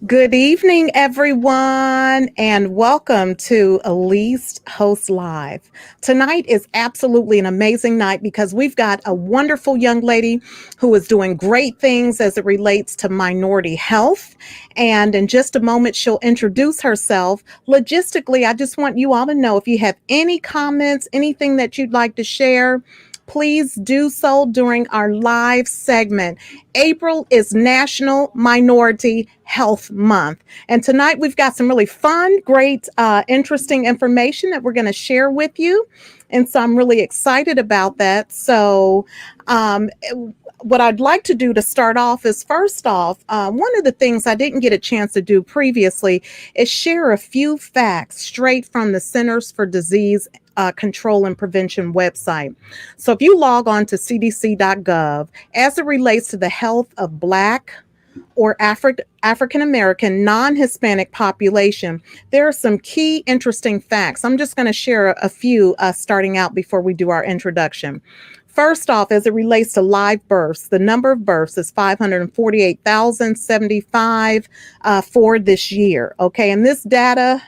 Good evening, everyone, and welcome to Elyse Host Live. Tonight is absolutely an amazing night because we've got a wonderful young lady who is doing great things as it relates to minority health. And in just a moment, she'll introduce herself. Logistically, I just want you all to know if you have any comments, anything that you'd like to share, please do so during our live segment. April is National Minority Health Month. And tonight we've got some really fun, great, interesting information that we're going to share with you. And so I'm really excited about that. So, um, what I'd like to do to start off is first off, one of the things I didn't get a chance to do previously is share a few facts straight from the Centers for Disease Control and Prevention website. So if you log on to cdc.gov, as it relates to the health of Black or African American, non Hispanic population, there are some key interesting facts. I'm just going to share a few starting out before we do our introduction. First off, as it relates to live births, the number of births is 548,075 for this year. Okay, and this data,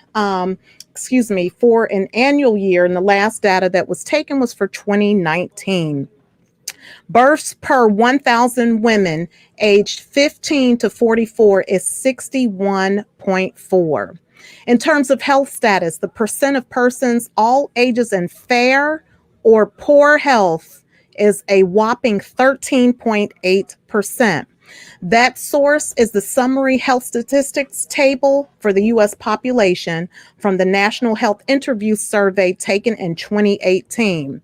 for an annual year, and the last data that was taken was for 2019. Births per 1,000 women aged 15 to 44 is 61.4. In terms of health status, the percent of persons all ages in fair or poor health is a whopping 13.8%. That source is the Summary Health Statistics Table for the U.S. population from the National Health Interview Survey taken in 2018.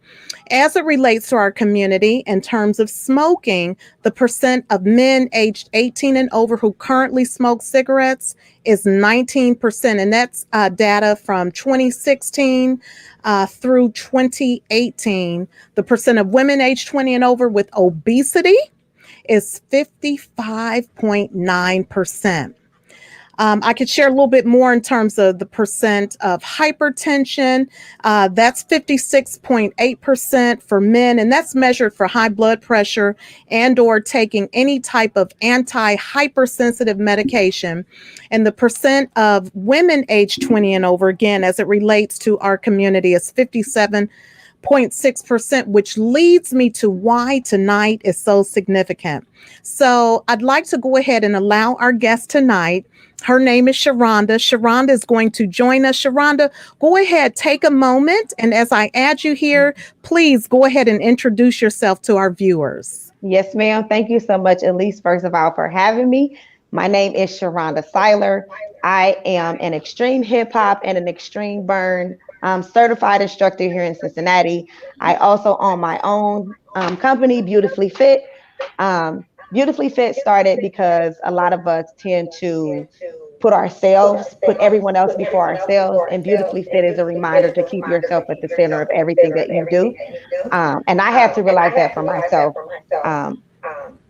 As it relates to our community, in terms of smoking, the percent of men aged 18 and over who currently smoke cigarettes is 19%, and that's data from 2016 through 2018. The percent of women aged 20 and over with obesity is 55.9%. I could share a little bit more in terms of the percent of hypertension. That's 56.8% for men, and that's measured for high blood pressure and or taking any type of anti-hypersensitive medication. And the percent of women aged 20 and over, again, as it relates to our community, is 57.6%, which leads me to why tonight is so significant. So I'd like to go ahead and allow our guest tonight. Her name is Sharonda. Sharonda is going to join us. Sharonda, go ahead, take a moment. And as I add you here, please go ahead and introduce yourself to our viewers. Yes, ma'am. Thank you so much, Elyse, first of all, for having me. My name is Sharonda Seiler. I am an extreme hip hop and an extreme burn certified instructor here in Cincinnati. I also own my own company, Beautifully Fit. Beautifully Fit started because a lot of us tend to put everyone else before ourselves. And Beautifully Fit is a reminder to keep yourself at the center of everything that you do. And I had to realize that for myself.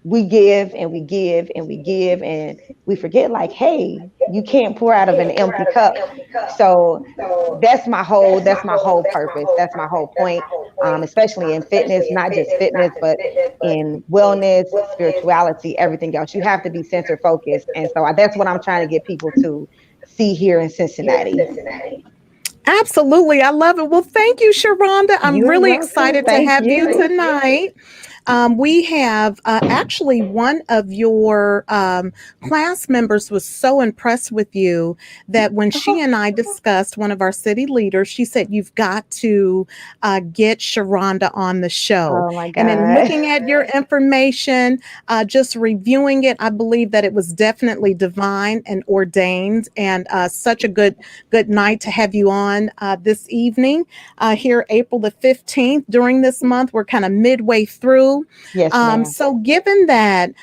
We give and we give and we give and we forget, like, hey, you can't pour out of an empty cup. So that's my whole purpose. That's my whole point, especially in fitness, not just fitness, but in wellness, spirituality, everything else. You have to be center focused. And so that's what I'm trying to get people to see here in Cincinnati. Absolutely. I love it. Well, thank you, Sharonda. I'm really excited to have you tonight. We have actually one of your class members was so impressed with you that when she and I discussed, one of our city leaders, she said, you've got to get Sharonda on the show. Oh my God. And in looking at your information, just reviewing it, I believe that it was definitely divine and ordained, and such a good night to have you on this evening here, April the 15th. During this month, we're kind of midway through. Yes, ma'am. So given that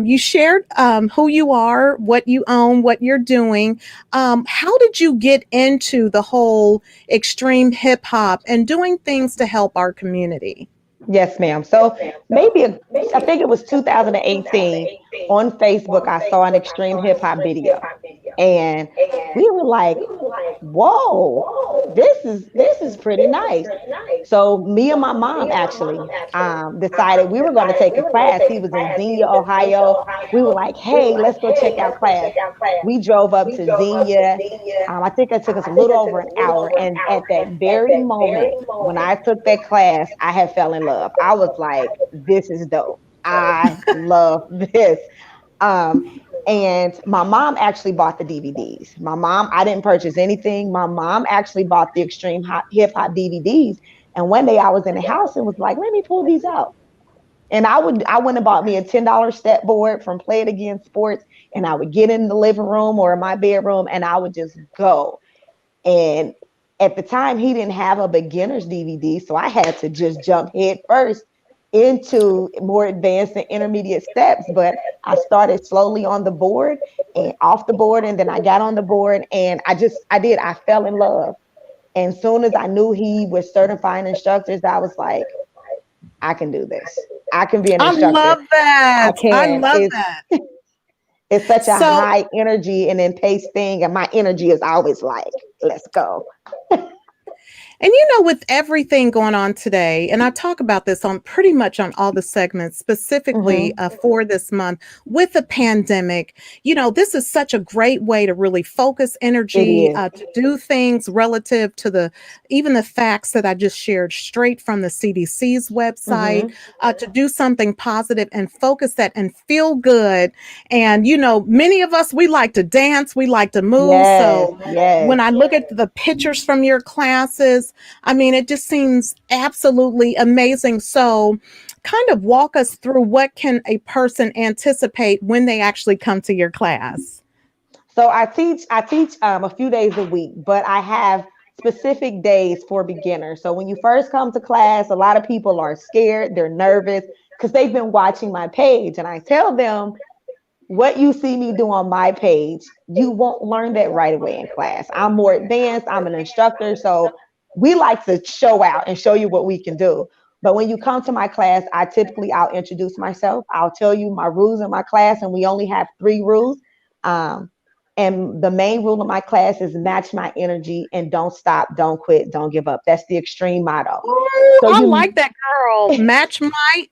you shared who you are, what you own, what you're doing, how did you get into the whole extreme hip hop and doing things to help our community? Yes, ma'am. So I think it was 2018 on Facebook, I saw an extreme hip hop video. And we were like, whoa, this is pretty nice. So me and my mom actually decided we were going to take a class. He was in Xenia, Ohio. We were like, hey, let's go check out class. We drove up to Xenia. I think it took us a little over an hour. And at that very moment, when I took that class, I had fell in love. I was like, this is dope. I love this. Um, and my mom actually bought the DVDs. My mom, I didn't purchase anything. My mom actually bought the Hip Hop DVDs. And one day I was in the house and was like, let me pull these out. And I went and bought me a $10 step board from Play It Again Sports. And I would get in the living room or in my bedroom and I would just go. And at the time, he didn't have a beginner's DVD. So I had to just jump head first into more advanced and intermediate steps. But I started slowly on the board and off the board. And then I got on the board and I fell in love. And soon as I knew he was certifying instructors, I was like, I can do this. I can be an I instructor. love that. I I can. love that. It's such a So, high energy and then pace thing. And my energy is always like, let's go. and with everything going on today, and I talk about this on pretty much on all the segments, specifically Mm-hmm. for this month with the pandemic, this is such a great way to really focus It energy, is. to do things relative to even the facts that I just shared straight from the CDC's website, Mm-hmm. to do something positive and focus that and feel good. And, many of us, we like to dance, we like to move. Yes, So when yes. I look at the pictures from your classes, I mean, it just seems absolutely amazing. So, kind of walk us through what can a person anticipate when they actually come to your class? So I teach a few days a week, but I have specific days for beginners. So when you first come to class, a lot of people are scared, they're nervous because they've been watching my page, and I tell them what you see me do on my page, you won't learn that right away in class. I'm more advanced, I'm an instructor, so we like to show out and show you what we can do. But when you come to my class, I'll introduce myself. I'll tell you my rules in my class, and we only have 3 rules. Um, and the main rule of my class is match my energy and don't stop, don't quit, don't give up. That's the extreme motto. Ooh, So I you like that, girl. you Match my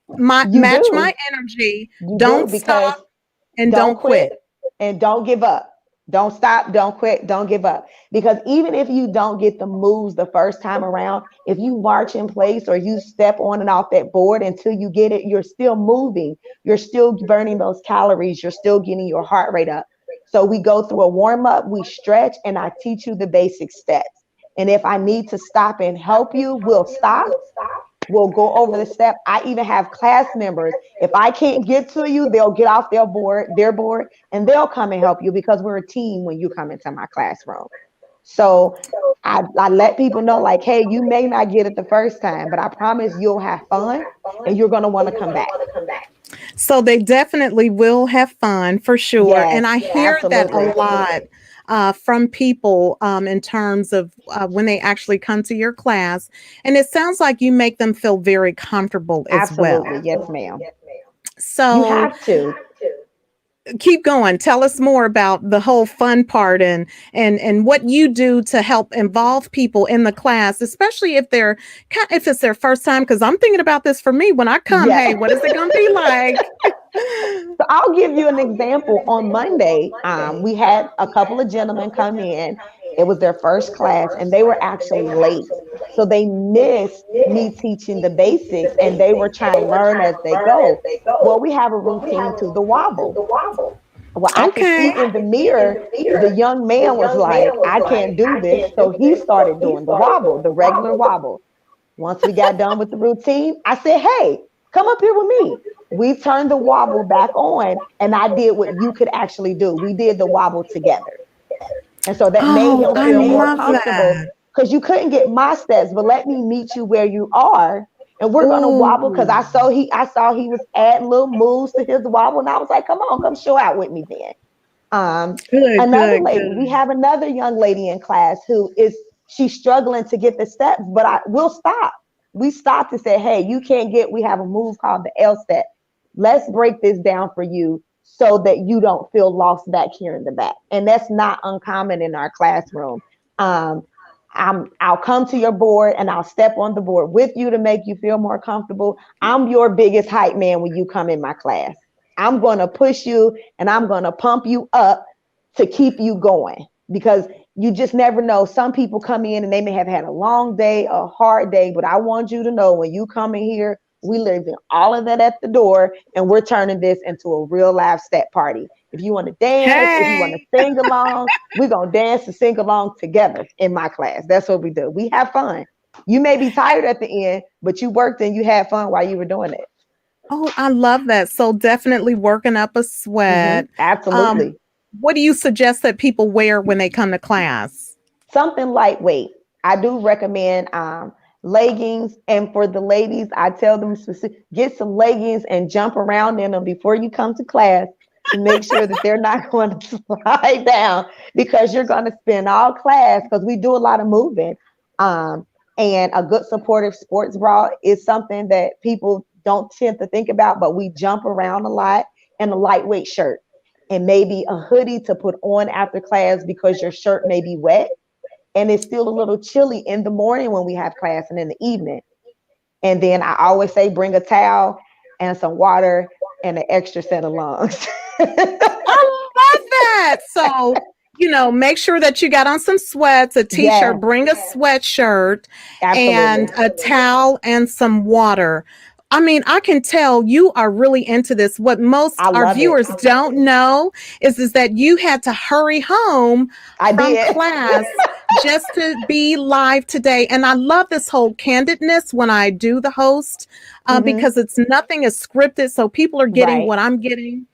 do. energy. You do Don't because stop and don't don't quit quit. and don't give up. Don't stop, don't quit, don't give up. Because even if you don't get the moves the first time around, if you march in place or you step on and off that board until you get it, you're still moving. You're still burning those calories. You're still getting your heart rate up. So we go through a warm up, we stretch, and I teach you the basic steps. And if I need to stop and help you, we'll stop. We'll go over the step. I even have class members. If I can't get to you, they'll get off their board, and they'll come and help you because we're a team when you come into my classroom. So I let people know, like, hey, you may not get it the first time, but I promise you'll have fun and you're going to want to come back. So they definitely will have fun for sure. And Yes, I hear that a absolutely. lot from people in terms of when they actually come to your class. And it sounds like you make them feel very comfortable as Absolutely. well. Yes, ma'am. You So have to. keep going. Tell us more about the whole fun part and what you do to help involve people in the class, especially if it's their first time. Because I'm thinking about this for me when I come. Yeah. Hey, what is it going to be like? So I'll give you an example. On Monday, we had a couple of gentlemen come in. It was their first class, and they were actually late. So they missed me teaching the basics, and they were trying to learn as they go. Well, we have a routine to the wobble. Well, I could see Okay. in the mirror, the young man was like, I can't do this. So he started doing the wobble, the regular wobble. Once we got done with the routine, I said, hey, come up here with me. We turned the wobble back on, and I did what you could actually do. We did the wobble together. And so that made Oh, him I feel more love comfortable that. because you couldn't get my steps, but let me meet you where you are. And we're gonna wobble because Oh, I saw he was adding little moves to his wobble, and I was like, come on, come show out with me then. Um, good, Another good, lady, we good. have another young lady in class who is she's struggling to get the steps, but I will stop. We stopped and said, hey, you can't get, we have a move called the L step. Let's break this down for you. so that you don't feel lost back here in the back. And that's not uncommon in our classroom. Um, I'll come to your board and I'll step on the board with you to make you feel more comfortable. I'm your biggest hype man when you come in my class. I'm going to push you and I'm going to pump you up to keep you going, because you just never know. Some people come in and they may have had a long day, a hard day, but I want you to know when you come in here, we leaving all of that at the door and we're turning this into a real live step party. If you want to dance, if you want to Hey. sing along, we're going to dance and sing along together in my class. That's what we do. We have fun. You may be tired at the end, but you worked and you had fun while you were doing it. Oh, I love that. So definitely working up a sweat. Um, Absolutely. what do you suggest that people wear when they come to class? Something lightweight. I do recommend leggings. And for the ladies, I tell them get some leggings and jump around in them before you come to class to make sure that they're not going to slide down, because you're going to spend all class, because we do a lot of moving. Um, and a good supportive sports bra is something that people don't tend to think about, but we jump around a lot, and a lightweight shirt and maybe a hoodie to put on after class because your shirt may be wet and it's still a little chilly in the morning when we have class and in the evening. And then I always say bring a towel and some water and an extra set of lungs. I love that. So, make sure that you got on some sweats, a t-shirt, Yes, bring a sweatshirt and absolutely. a towel and some water. I mean, I can tell you are really into this. What most I our love it. viewers don't know is that you had to hurry home I from did. class just to be live today. And I love this whole candidness when I do the host, Hmm. because it's nothing is scripted. So people are getting Right, what I'm getting,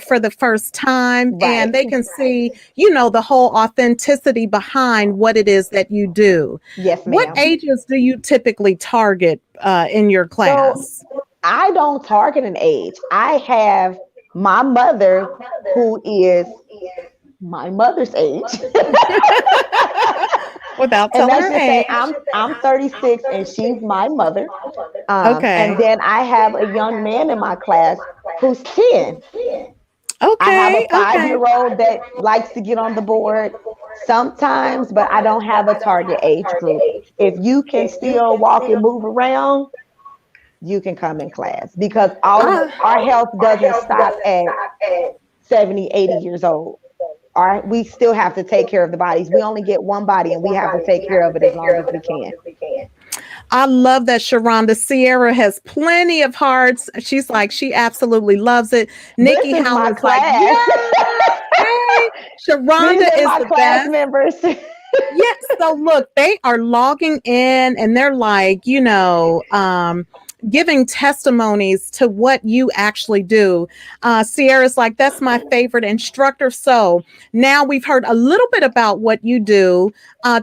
for the first time, and right. they can see, the whole authenticity behind what it is that you do. Yes, What ma'am. ages do you typically target in your So class? I don't target an age. I have my mother, who is my mother's age. Without And telling let's her just say age. I'm 36 and she's my mother. Okay. And then I have a young man in my class who's 10. I have a Okay. Okay. 5-year old that likes to get on the board sometimes, but I don't have a target age group. If you can still walk and move around, you can come in class, because our health doesn't stop at 70, 80 years old. All right, we still have to take care of the bodies. We only get one body and we have to take care of it as long as we can. I love that Sharonda. Sierra has plenty of hearts. She's like, she absolutely loves it. This Nikki is my Howland's like, class. yes, hey, These Sharonda are is my the class best. members. Yes. So look, they are logging in and they're like, giving testimonies to what you actually do. Sierra's like, that's my favorite instructor. So now we've heard a little bit about what you do.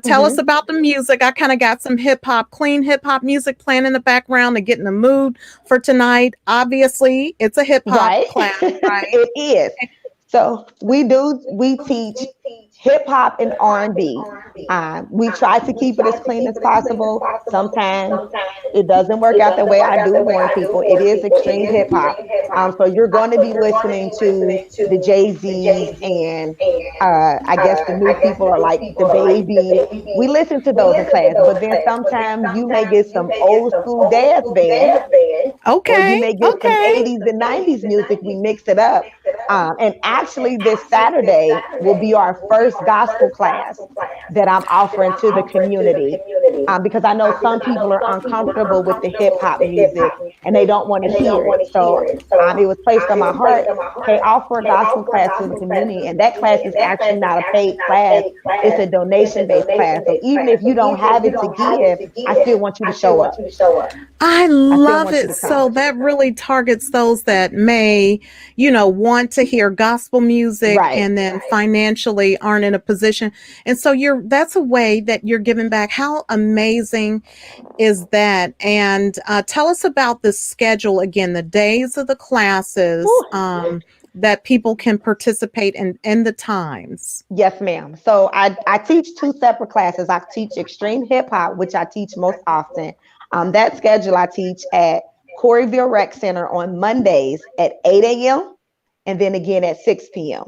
Tell us Hmm. about the music. I kind of got some clean hip hop music playing in the background to get in the mood for tonight. Obviously, it's a hip hop Right? class, right? It is. So we teach hip hop and R&B. We try to keep it as clean as possible. Sometimes it doesn't work out the way I do warn people. It is extreme hip hop. So you're going to be listening to the Jay-Z's and I guess the new people are like the Babies. We listen to those in class, but then sometimes you may get some old school dance band, or you Okay. may get some Okay. 80s and 90s music. We mix it up. And actually, this Saturday will be our first gospel class that I'm offering to the community. Because I know some people are uncomfortable with the hip hop music and they don't want to hear it. So it was placed on my heart, hey, offer a gospel class to the community. And that class is actually not a paid class, it's a donation based class. So even if you don't have it to give, I still want you to show up. I I still love want you it. to come. So that really targets those that may, want to hear gospel music Right. and then financially aren't in a position. And so that's a way that you're giving back. How amazing is that? And tell us about the schedule again, the days of the classes, Whew. that people can participate in the times. Yes, ma'am. So I teach two separate classes. I teach extreme hip hop, which I teach most often. That schedule I teach at Coreyville Rec Center on Mondays at 8 a.m. and then again at 6 p.m.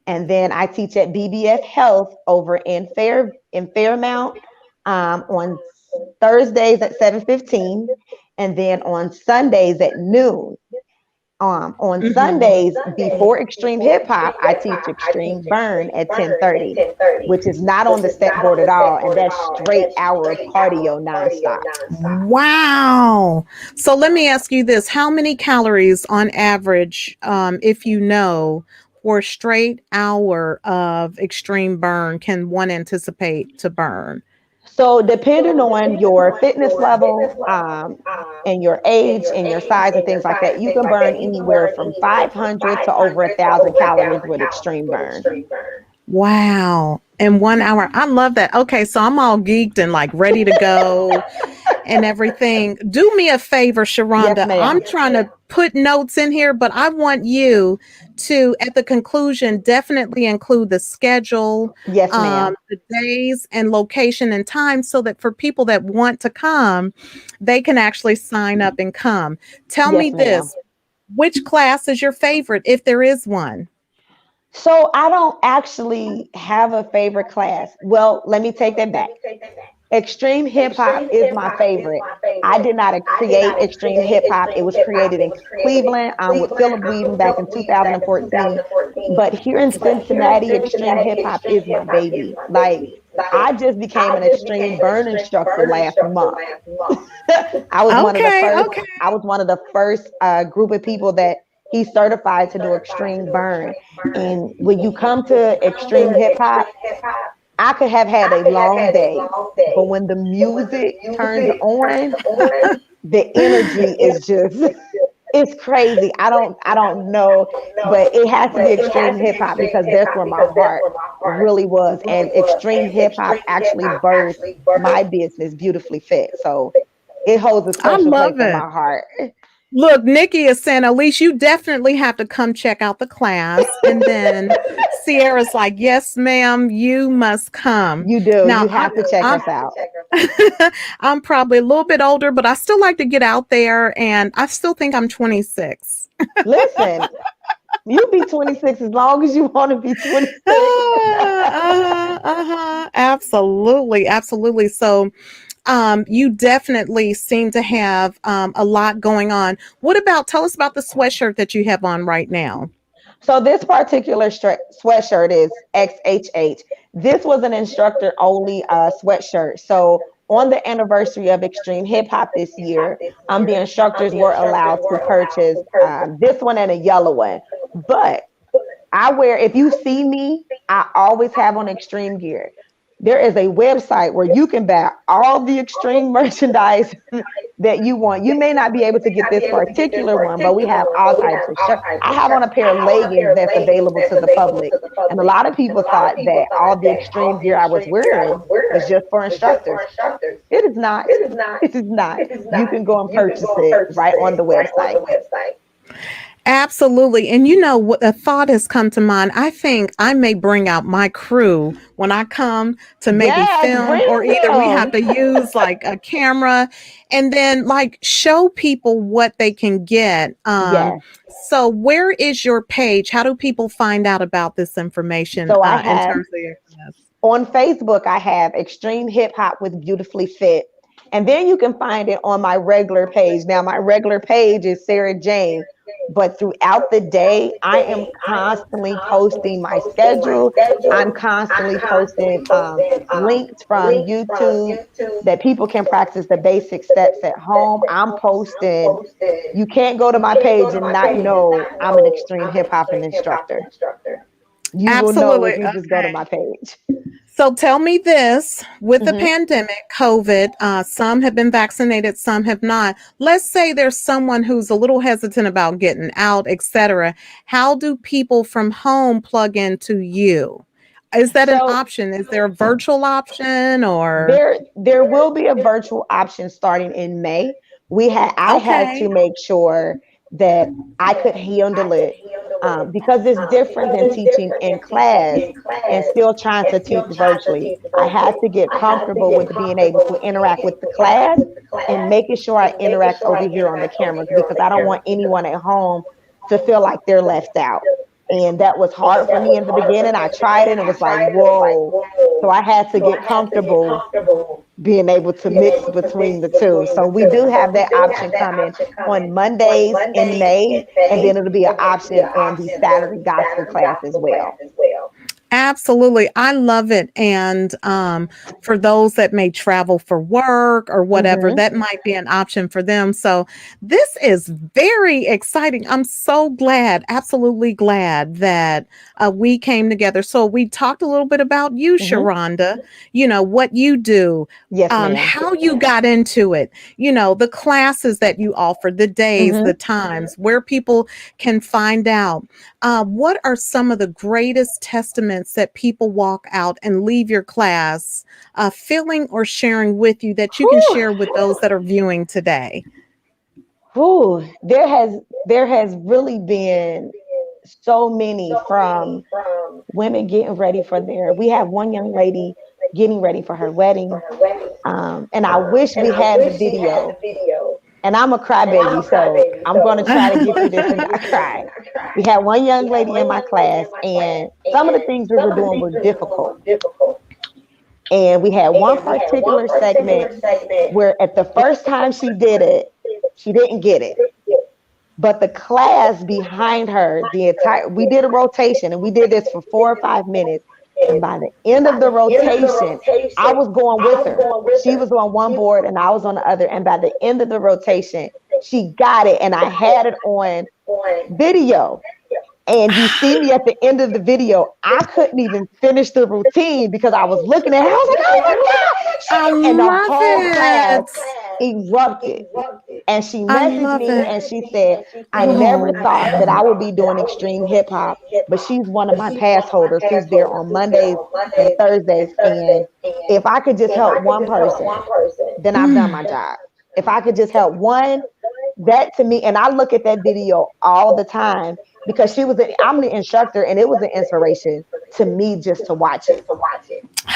And then I teach at BBF Health over in Fairmount on Thursdays at 7:15, and then on Sundays at noon. On Sundays before Extreme Hip Hop, I teach Extreme Burn at 10:30, which is not on the step board at all, and that's straight hour of cardio nonstop. Wow. So let me ask you this. How many calories on average, if you know, for a straight hour of extreme burn can one anticipate to burn? So depending on your fitness level, and your age and your size and things like that, you can burn anywhere from 500 to over 1,000 calories with Extreme Burn. Wow. In 1 hour. I love that. Okay, so I'm all geeked and like ready to go and everything. Do me a favor, Yes, Sharonda. I'm ma'am. trying to put notes in here, but I want you to, at the conclusion, definitely include the schedule, Yes, ma'am. the days and location and time so that for people that want to come, they can actually sign up and come. Tell me Yes, ma'am. this, which class is your favorite, if there is one? So I don't actually have a favorite class. Well, let me take that back. Extreme hip hop is my favorite. I did not create extreme hip hop. It was created in Cleveland with Philip Whedon back in 2014. But here in Cincinnati, extreme hip hop is my baby. Like, I just became an extreme burn instructor last month. I was one of the Okay, first. okay. I was one of the first group of people that he certified to do extreme burn. And when you come to extreme hip hop, I could have had a long day, but when the music turns on, the energy is just it's crazy. I don't know, but it has to be extreme hip hop because that's where my heart really was. And extreme hip hop actually birthed my business, Beautifully Fit. So it holds a I special place love in it. my heart. Look, Nikki is saying, Elise, you definitely have to come check out the class. And then Sierra's like, yes, ma'am, you must come. You do. Now, You have to check us out. I'm probably a little bit older, but I still like to get out there. And I still think I'm 26. Listen, you be 26 as long as you want to be 26. Absolutely. Absolutely. So, you definitely seem to have a lot going on. What about, tell us about the sweatshirt that you have on right now? So this particular sweatshirt is XHH. This was an instructor only sweatshirt. So on the anniversary of Extreme Hip Hop this year, the instructors were allowed to purchase this one and a yellow one. But I wear, if you see me, I always have on extreme gear. There is a website where you can buy all the extreme merchandise that you want. You may not be able to get this particular one, but we have all types of shirts. I have on a pair of leggings that's available to the public. And a lot of people thought that all the extreme gear I was wearing was just for instructors. It is not. It is not. You can go and purchase it right on the website. Absolutely. And you know what, a thought has come to mind. I think I may bring out my crew when I come to maybe Yes, film, or bring either we have them. to use like a camera and then like show people what they can get. Yes. So where is your page? How do people find out about this information So I in have terms of your class? on Facebook, I have Extreme Hip Hop with Beautifully Fit. And then you can find it on my regular page. Now, my regular page is Sarah Jane, but throughout the day, I am constantly posting my schedule. I'm constantly posting links from YouTube that people can practice the basic steps at home. I'm posting. You can't go to my page and not know I'm an extreme hip hop instructor. You will know Absolutely. if you just go to my page. So tell me this, with the Mhm. pandemic, COVID, some have been vaccinated, some have not. Let's say there's someone who's a little hesitant about getting out, etc. How do people from home plug into you? Is that an So option? Is there a virtual option or? there will be a virtual option starting in May. I had to Okay. make sure that I could handle it because it's different than teaching in class and still trying to teach virtually. I had to get comfortable with being able to interact with the class and making sure I interact over here on the cameras because I don't want anyone at home to feel like they're left out. And that was hard for me in the beginning. I tried it and it was like, whoa. So I had to get comfortable being able to mix between the two. So we do have that option coming on Mondays in May, and then it'll be an option on the Saturday gospel class as well. Absolutely. I love it. And for those that may travel for work or whatever, Mm-hmm. that might be an option for them. So this is very exciting. I'm so glad, absolutely glad that we came together. So we talked a little bit about you, Mm-hmm. Sharonda, what you do. Yes, ma'am. How you got into it, the classes that you offer, the days, Mm-hmm. the times, where people can find out. What are some of the greatest testaments that people walk out and leave your class feeling or sharing with you that you can Whew. share with those that are viewing today? Whew. There has really been so many, from women getting ready for their. We have one young lady getting ready for her wedding, and I wish we had the video. And I'm a crybaby, so I'm going to try to get through this and not cry. We had one young lady in my class, and some of the things we were doing were difficult. And we had one particular segment where, at the first time she did it, she didn't get it. But the class behind her, we did a rotation and we did this for 4 or 5 minutes. And by the end of the rotation, I was going with her. She was on one board and I was on the other. And by the end of the rotation, she got it. And I had it on video. And you see me at the end of the video, I couldn't even finish the routine because I was looking at her. I was like, oh my I God. And the love whole class it. erupted. And she I messaged love me it. and she said, I never Oh. thought that I would be doing extreme hip hop, but she's one of my pass holders who's there on Mondays and Thursdays. And if I could just help one person, then I've done my job. If I could just help one, that to me, and I look at that video all the time because I'm the instructor, and it was an inspiration to me just to watch it.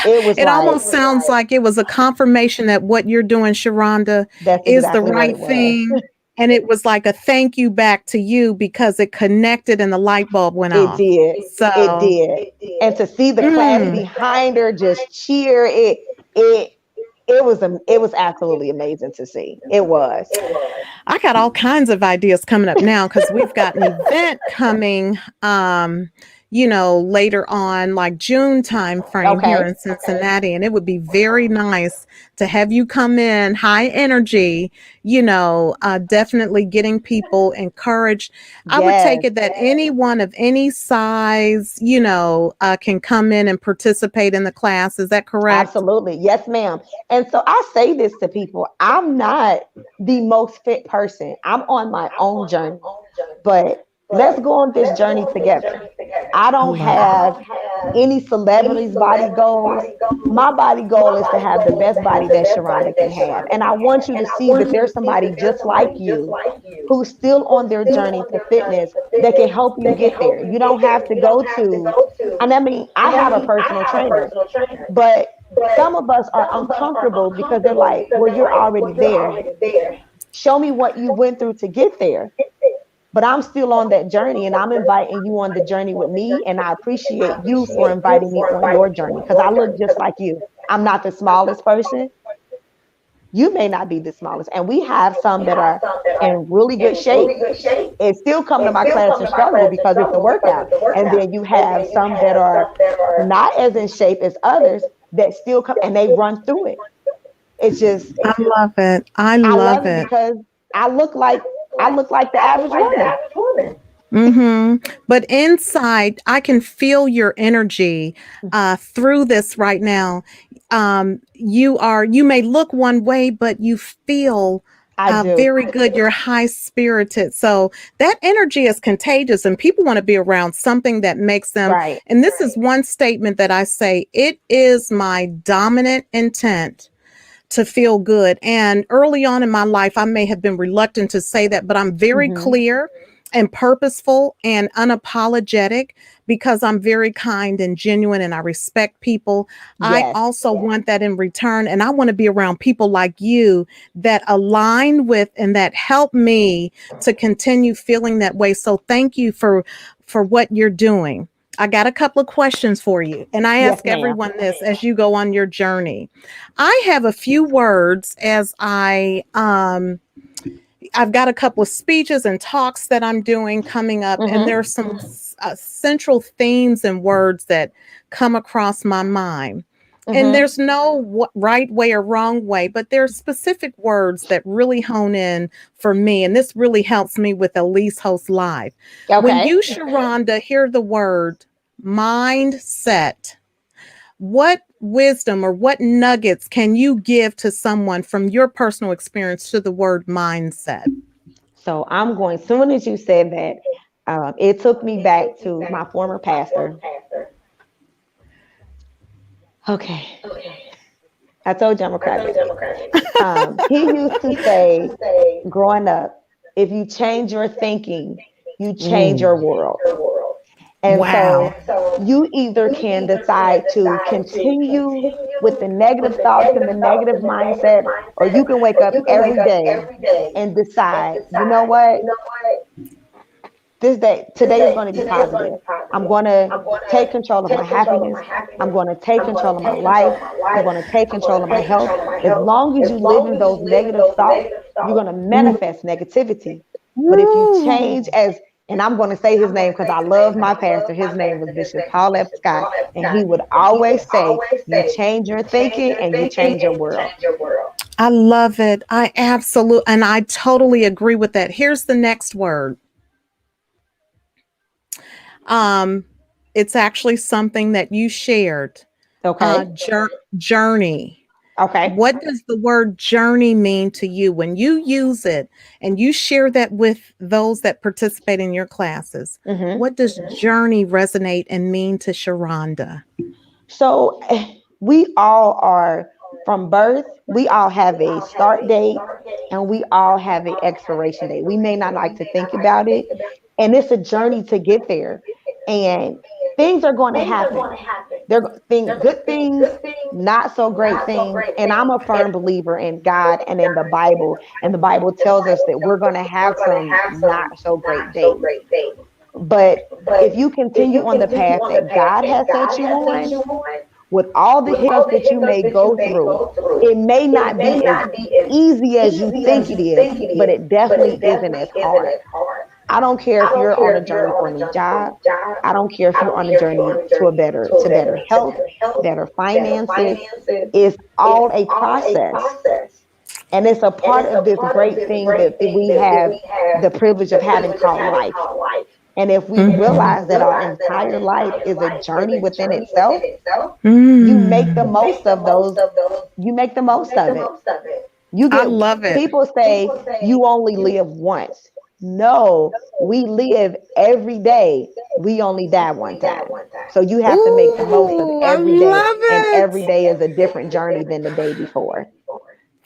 It was It like, almost sounds like it was a confirmation that what you're doing, Sharonda, that's is the exactly what right it was. thing. And it was like a thank you back to you because it connected and the light bulb went It off. did. It So, did. And to see the class mm, behind her just cheer, it it was absolutely amazing to see. It was. I got all kinds of ideas coming up now because we've got an event coming, later on, like June time frame here Okay. in Cincinnati. And it would be very nice to have you come in high energy, definitely getting people encouraged. I would take Yes. it that anyone of any size, can come in and participate in the class. Is that correct? Absolutely. Yes, ma'am. And so I say this to people. I'm not the most fit person. I'm on my own journey. But let's go on this journey together. I I don't love it. have any celebrities' body goals. My body goal is to have the best body that Sharonda can have. And I want you to see that there's somebody just like you who's still on their journey to fitness that can help you get there. You don't have to go to, and I mean, I have a personal trainer, but some of us are uncomfortable because they're like, well, you're already there. Show me what you went through to get there. But I'm still on that journey, and I'm inviting you on the journey with me. And I appreciate you for inviting me on your journey because I look just like you. I'm not the smallest person. You may not be the smallest. And we have some that are in really good shape and still come to my class and struggle because it's a workout. And then you have some that are not as in shape as others that still come and they run through it. It's just, I love it. I I love love it it. because I look like I look like the average woman. But inside, I can feel your energy through this right now. You may look one way, but you feel I do. very good. You're high spirited. So that energy is contagious, and people want to be around something that makes them. Right. And this is one statement that I say it is my dominant intent to feel good. And early on in my life, I may have been reluctant to say that, but I'm very Hmm. clear and purposeful and unapologetic because I'm very kind and genuine and I respect people. I Yes. also want that in return. And I want to be around people like you that align with and that help me to continue feeling that way. So thank you for what you're doing. I got a couple of questions for you, and I Yes, ask ma'am. everyone this as you go on your journey. I have a few words as I've got a couple of speeches and talks that I'm doing coming up, and Mm-hmm. there's some central themes and words that come across my mind. And Mm-hmm. there's no right way or wrong way, but there are specific words that really hone in for me. And this really helps me with Elyse Host Live. When Okay. you, Sharonda, hear the word mindset, what wisdom or what nuggets can you give to someone from your personal experience to the word mindset? So I'm going, soon as you said that, it took me back to my former pastor. Okay. I told you I'm a crybaby. He used to say, growing up, if you change your thinking, you change your Ooh, world. And wow. so you either can decide to continue with the negative thoughts and the negative mindset, or you can wake up every day and decide, you know what? This day, today is going to be positive. I'm going to take control of my happiness. I'm going to take control of my life. I'm going to take control of my health. As long as you live in those negative thoughts, you're going to Ooh, manifest negativity. But if you change ooh. as, and I'm going to say his name because I love my pastor. His name was Bishop Paul F. Scott. And he would always say, you change your thinking and you change your world. I love it. I absolutely, and I totally agree with that. Here's the next word. Um, it's actually something that you shared. Okay. Journey. Okay. What does the word journey mean to you when you use it and you share that with those that participate in your classes? Mm-hmm. What does journey resonate and mean to Sharonda? So we all are from birth, we all have a start date and we all have an expiration date. We may not like to think about it, and it's a journey to get there. And things are going to happen. Good things, not so great things. And I'm a firm believer in God and in the Bible. And the Bible tells us that we're going to have some not so great days. But if you continue on the path that God has set you on, with all the hiccups that you may go through, it may not be as easy as you think it is, but it definitely isn't as hard. I don't care if you're on a journey for a new job. I don't care if you're on a journey to better health, better finances. It's all a process. And it's a part of this great thing that we have the privilege of having called life. And if we realize that our entire life is a journey within itself, you make the Mm, most of those. You make the most of it. You I get, love it. people say you only live once. No, we live every day. We only die one time. So you have to make the most of Ooh, I every day. love And every it. day is a different journey than the day before.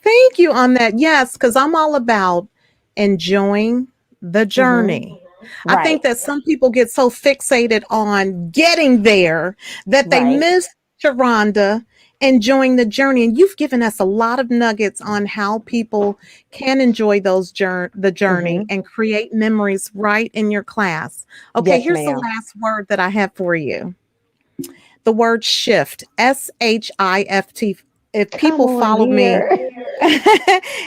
Thank you on that. Yes, because I'm all about enjoying the Hmm. journey. I Right, think that some people get so fixated on getting there that they right. miss Sharonda enjoying the journey. And you've given us a lot of nuggets on how people can enjoy the journey Hmm. and create memories right in your class. Okay, Yes, here's the ma'am. last word that I have for you. The word shift, SHIFT. If Come people on follow me, here.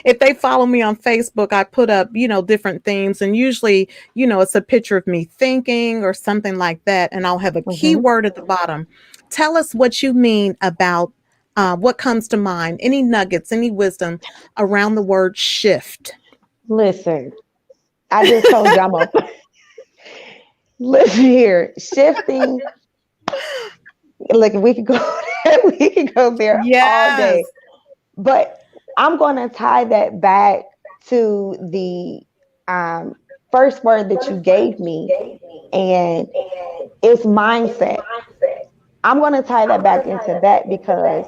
if they follow me on Facebook, I put up, different themes, and usually, it's a picture of me thinking or something like that, and I'll have a Hmm. keyword at the bottom. Tell us what you mean about what comes to mind, any nuggets, any wisdom around the word shift. Listen, I just told you I'm a listen here. Shifting, look, we could go we could go there all day. Yes. But I'm going to tie that back to the um, first word that you gave me, and it's mindset. I'm going to tie that back into that because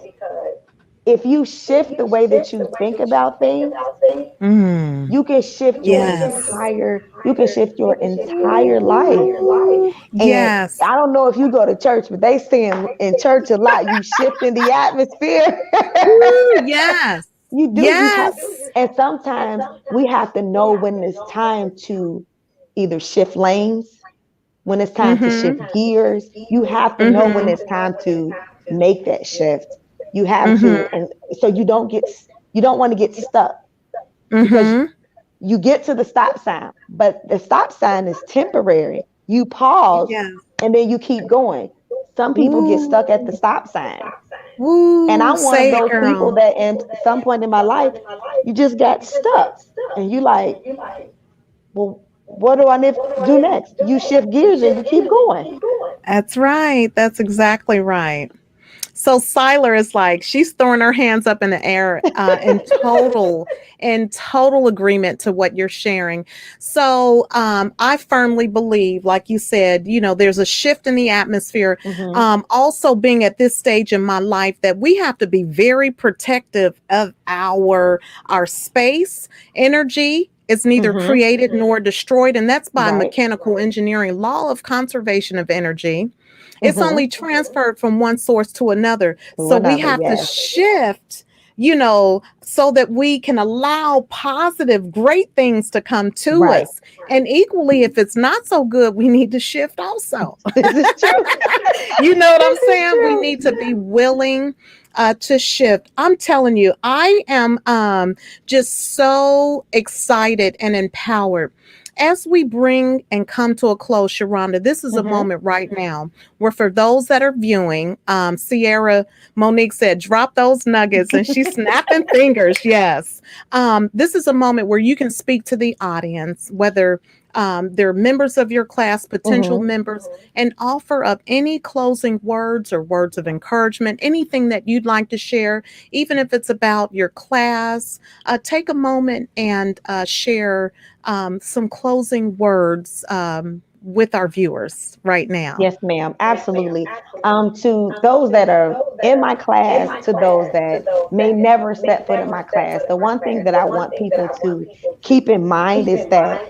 if you shift the way that you think about things, Mm. you can shift your Yes. entire life. Ooh, And yes. I don't know if you go to church, but they say in church a lot, you shift in the atmosphere. Ooh, yes. You do. You have, Yes. and sometimes we have to know when it's time to either shift lanes, when it's time to Mm-hmm. shift gears. You have to know when it's time to make that shift. You have to, Mm-hmm. and so you don't want to get stuck because Mm-hmm. you get to the stop sign, but the stop sign is temporary. You pause Yes. and then you keep going. Some people get Ooh. stuck at the stop sign. And Ooh. I'm one of Say it, those people girl. that in some point in my life, you just got stuck. And you like, well, what do I do next? You shift gears and you keep going. That's right. That's exactly right. So Siler is like she's throwing her hands up in the air in total agreement to what you're sharing. So I firmly believe, like you said, there's a shift in the atmosphere. Mm-hmm. Also, being at this stage in my life, that we have to be very protective of our space. Energy is neither Mm-hmm. created nor destroyed, and that's by Right. mechanical engineering law of conservation of energy. It's Mm-hmm. only transferred from one source to another. To So we another, have to yes. shift, so that we can allow positive, great things to come to Right. us. And equally, if it's not so good, we need to shift also. This is true. You know what I'm This is saying? We true. need to be willing to shift. I'm telling you, I am just so excited and empowered. As we bring and come to a close, Sharonda, this is a Mm-hmm. moment right now where, for those that are viewing, Sierra Monique said, drop those nuggets, and she's snapping fingers. Yes. This is a moment where you can speak to the audience, whether they're members of your class, potential Mm-hmm. members, and offer up any closing words or words of encouragement, anything that you'd like to share, even if it's about your class. Take a moment and share some closing words with our viewers right now. Yes, ma'am. Absolutely. To those that are in my class, to those that may never set foot in my class, the one thing that I want people to keep in mind is that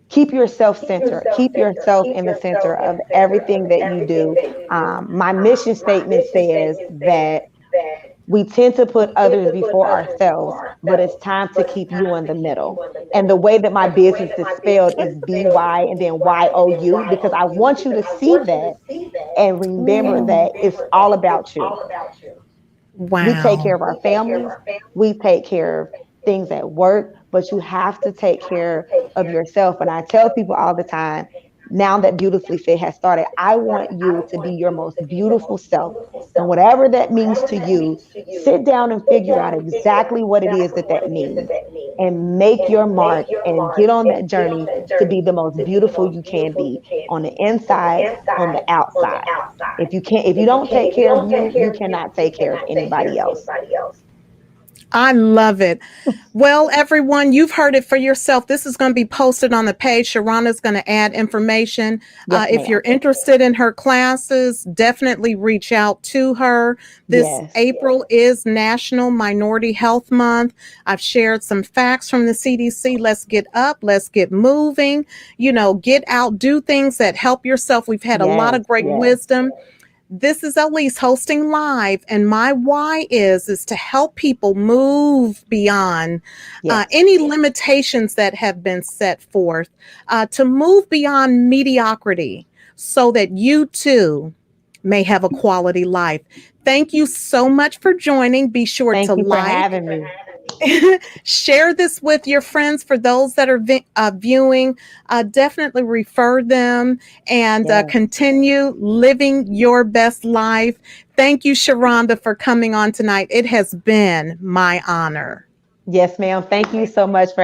keep yourself centered, keep yourself in the center of everything that you do. My mission statement says that we tend to put others before ourselves, but it's time to keep you in the middle. And the way that my business is spelled is BY and then YOU, because I want you to see that and remember Ooh, that it's all about you. We take wow. care of our families, we take care of things at work, but you have to take care of yourself. And I tell people all the time, now that Beautifully Fit has started, I want you to be your most beautiful self. And whatever that means to you, sit down and figure out exactly what it is that that means and make your mark and get on that journey to be the most beautiful you can be on the inside, on the outside. If you don't take care of you, you cannot take care of anybody else. I love it. Well, everyone, you've heard it for yourself. This is going to be posted on the page. Sharonda's going to add information. Yes, If you're ma'am. interested in her classes, definitely reach out to her. This Yes. April is National Minority Health Month. I've shared some facts from the CDC. Let's get up, let's get moving, get out, do things that help yourself. We've had a lot Yes. of great Yes. wisdom. This is Elyse hosting live, and my why is to help people move beyond Yes. any limitations that have been set forth, to move beyond mediocrity, so that you too may have a quality life. Thank you so much for joining. Be sure to Thank you for like, having me. share this with your friends. For those that are viewing, definitely refer them, and Yes. continue living your best life. Thank you, Sharonda, for coming on tonight. It has been my honor. Yes, ma'am. Thank you so much for